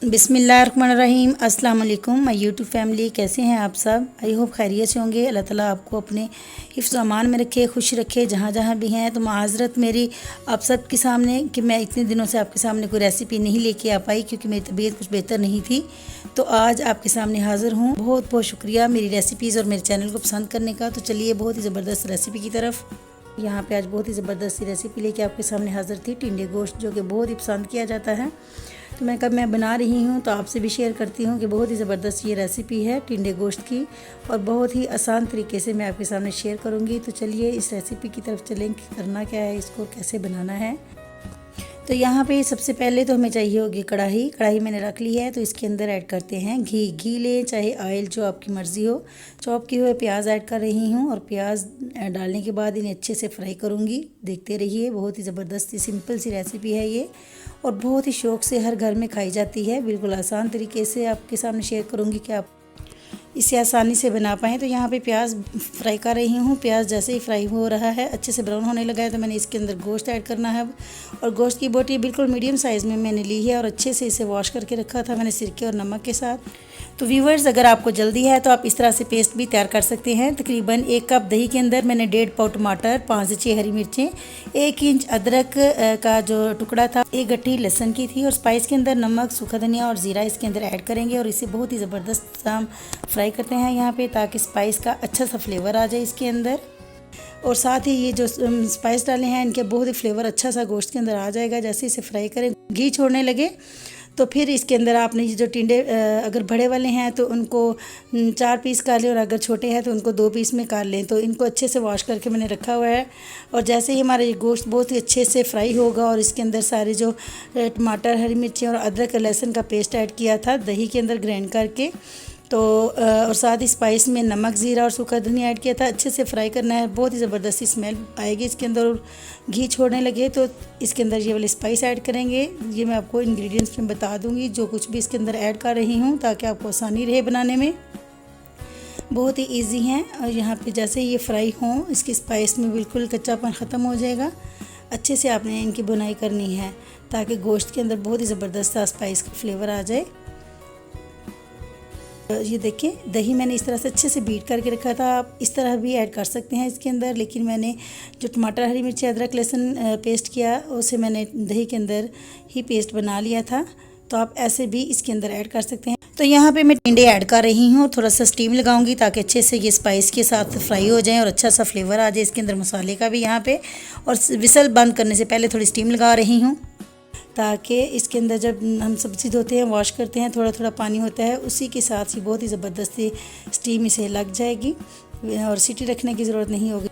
बिस्मिल्लाहिर्रहमानिर्रहीम। अस्सलाम वालेकुम माय यूट्यूब फैमिली, कैसे हैं आप सब? आई होप खैरियत से होंगे। अल्लाह ताला आपको अपने हिफ्ज़ व अमान में रखे, खुश रखे जहाँ जहाँ भी हैं। तो माज़रत मेरी आप सब के सामने कि मैं इतने दिनों से आपके सामने कोई रेसिपी नहीं लेके आ पाई, क्योंकि मेरी तबीयत कुछ बेहतर नहीं थी। तो आज आपके सामने हाज़िर हूँ। बहुत बहुत शुक्रिया मेरी रेसिपीज़ और मेरे चैनल को पसंद करने का। तो चलिए बहुत ही ज़बरदस्त रेसिपी की तरफ। यहाँ पे आज बहुत ही ज़बरदस्त रेसिपी लेके आपके सामने हाज़िर थी। टिंडे गोश्त जो कि बहुत ही पसंद किया जाता है, तो मैं कब मैं बना रही हूँ तो आपसे भी शेयर करती हूँ कि बहुत ही ज़बरदस्त ये रेसिपी है टिंडे गोश्त की, और बहुत ही आसान तरीके से मैं आपके सामने शेयर करूँगी। तो चलिए इस रेसिपी की तरफ चलें कि करना क्या है, इसको कैसे बनाना है। तो यहाँ पे सबसे पहले तो हमें चाहिए होगी कढ़ाई मैंने रख ली है। तो इसके अंदर ऐड करते हैं घी लें चाहे ऑयल, जो आपकी मर्ज़ी हो। चॉप किए हुए प्याज ऐड कर रही हूँ, और प्याज डालने के बाद इन्हें अच्छे से फ्राई करूँगी। देखते रहिए, बहुत ही ज़बरदस्त सिंपल सी रेसिपी है ये, और बहुत ही शौक़ से हर घर में खाई जाती है। बिल्कुल आसान तरीके से आपके सामने शेयर करूँगी कि आप इसे आसानी से बना पाएँ। तो यहाँ पे प्याज फ्राई कर रही हूँ। प्याज जैसे ही फ्राई हो रहा है, अच्छे से ब्राउन होने लगा है, तो मैंने इसके अंदर गोश्त ऐड करना है। और गोश्त की बोटी बिल्कुल मीडियम साइज़ में मैंने ली है, और अच्छे से इसे वॉश करके रखा था मैंने सिरके और नमक के साथ। तो व्यूवर्स, अगर आपको जल्दी है तो आप इस तरह से पेस्ट भी तैयार कर सकते हैं। तकरीबन 1 कप दही के अंदर मैंने 1.5 पाव टमाटर, 5 से 6 हरी मिर्चें, 1 इंच अदरक का जो टुकड़ा था, 1 गट्ठी लहसुन की थी, और स्पाइस के अंदर नमक, सूखा धनिया और ज़ीरा इसके अंदर ऐड करेंगे। और इसे बहुत ही ज़बरदस्त हम फ्राई करते हैं यहाँ पे, ताकि स्पाइस का अच्छा सा फ्लेवर आ जाए इसके अंदर। और साथ ही ये जो स्पाइस डाले हैं, इनके बहुत ही फ्लेवर अच्छा सा गोश्त के अंदर आ जाएगा। जैसे इसे फ्राई करें, घी छोड़ने लगे, तो फिर इसके अंदर आपने ये जो टिंडे अगर बड़े वाले हैं तो उनको 4 पीस कर लें, और अगर छोटे हैं तो उनको 2 पीस में कर लें। तो इनको अच्छे से वॉश करके मैंने रखा हुआ है। और जैसे ही हमारा ये गोश्त बहुत ही अच्छे से फ्राई होगा, और इसके अंदर सारे जो टमाटर, हरी मिर्ची और अदरक लहसुन का पेस्ट ऐड किया था दही के अंदर ग्राइंड करके, तो और साथ ही स्पाइस में नमक, ज़ीरा और सूखा धनिया ऐड किया था, अच्छे से फ्राई करना है। बहुत ही ज़बरदस्त स्मेल आएगी इसके अंदर। और घी छोड़ने लगे तो इसके अंदर ये वाले स्पाइस ऐड करेंगे। ये मैं आपको इंग्रेडिएंट्स में बता दूंगी जो कुछ भी इसके अंदर ऐड कर रही हूँ, ताकि आपको आसानी रहे बनाने में। बहुत ही ईजी हैं। और यहाँ पे जैसे ये फ्राई हों, इसकी स्पाइस में बिल्कुल कच्चापन ख़त्म हो जाएगा। अच्छे से आपने इनकी बुनाई करनी है, ताकि गोश्त के अंदर बहुत ही ज़बरदस्त सा स्पाइस का फ्लेवर आ जाए। ये देखिए, दही मैंने इस तरह से अच्छे से बीट करके रखा था। आप इस तरह भी ऐड कर सकते हैं इसके अंदर, लेकिन मैंने जो टमाटर, हरी मिर्ची, अदरक लहसुन पेस्ट किया, उसे मैंने दही के अंदर ही पेस्ट बना लिया था। तो आप ऐसे भी इसके अंदर ऐड कर सकते हैं। तो यहाँ पे मैं टिंडे ऐड कर रही हूँ। थोड़ा सा स्टीम लगाऊंगी ताकि अच्छे से ये स्पाइस के साथ फ्राई हो जाएं, और अच्छा सा फ्लेवर आ जाए इसके अंदर मसाले का भी यहाँ पे। और विसल बंद करने से पहले थोड़ी स्टीम लगा रही हूँ, ताकि इसके अंदर जब हम सब्ज़ी धोते हैं, वॉश करते हैं, थोड़ा थोड़ा पानी होता है, उसी के साथ ही बहुत ही ज़बरदस्ती स्टीम इसे लग जाएगी, और सीटी रखने की ज़रूरत नहीं होगी।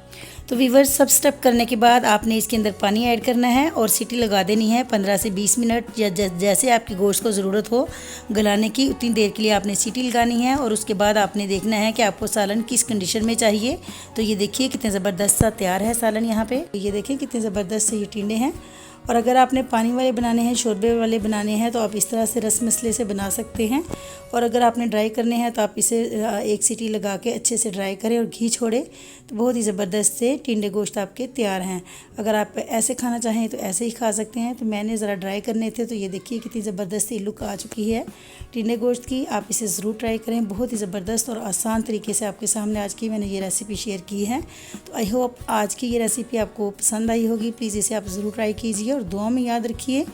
तो व्यूअर्स, सब स्टेप करने के बाद आपने इसके अंदर पानी ऐड करना है, और सीटी लगा देनी है 15 से 20 मिनट, या जैसे आपकी गोश्त को ज़रूरत हो गलाने की, उतनी देर के लिए आपने सीटी लगानी है। और उसके बाद आपने देखना है कि आपको सालन किस कंडीशन में चाहिए। तो ये देखिए कितने ज़बरदस्त सा तैयार है सालन यहाँ पे। ये देखिए कितने ज़बरदस्त से ये टिंडे हैं। और अगर आपने पानी वाले बनाने हैं, शोरबे वाले बनाने हैं, तो आप इस तरह से रस मसले से बना सकते हैं। और अगर आपने ड्राई करने हैं तो आप इसे 1 सीटी लगा के अच्छे से ड्राई करें और घी छोड़े, तो बहुत ही ज़बरदस्त से टिंडे गोश्त आपके तैयार हैं। अगर आप ऐसे खाना चाहें तो ऐसे ही खा सकते हैं। तो मैंने ज़रा ड्राई करने थे, तो ये देखिए कितनी ज़बरदस्त लुक आ चुकी है टिंडे गोश्त की। आप इसे ज़रूर ट्राई करें। बहुत ही ज़बरदस्त और आसान तरीके से आपके सामने आज की मैंने ये रेसिपी शेयर की है। तो आई होप आज की ये रेसिपी आपको पसंद आई होगी। प्लीज़ इसे आप ज़रूर ट्राई कीजिए, और दुआ में याद रखिए।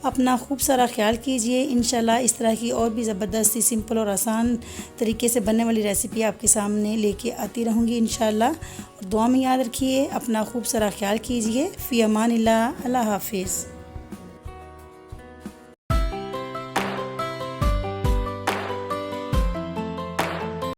अपना खूब सारा ख्याल कीजिए। इंशाल्लाह इस तरह की और भी ज़बरदस्त सिंपल और आसान तरीके से बनने वाली रेसिपी आपके सामने लेके आती रहूँगी इंशाल्लाह। और दुआ में याद रखिए, अपना खूब सारा ख्याल कीजिए। फ़ी अमानिल्लाह, अल्लाह हाफिज़।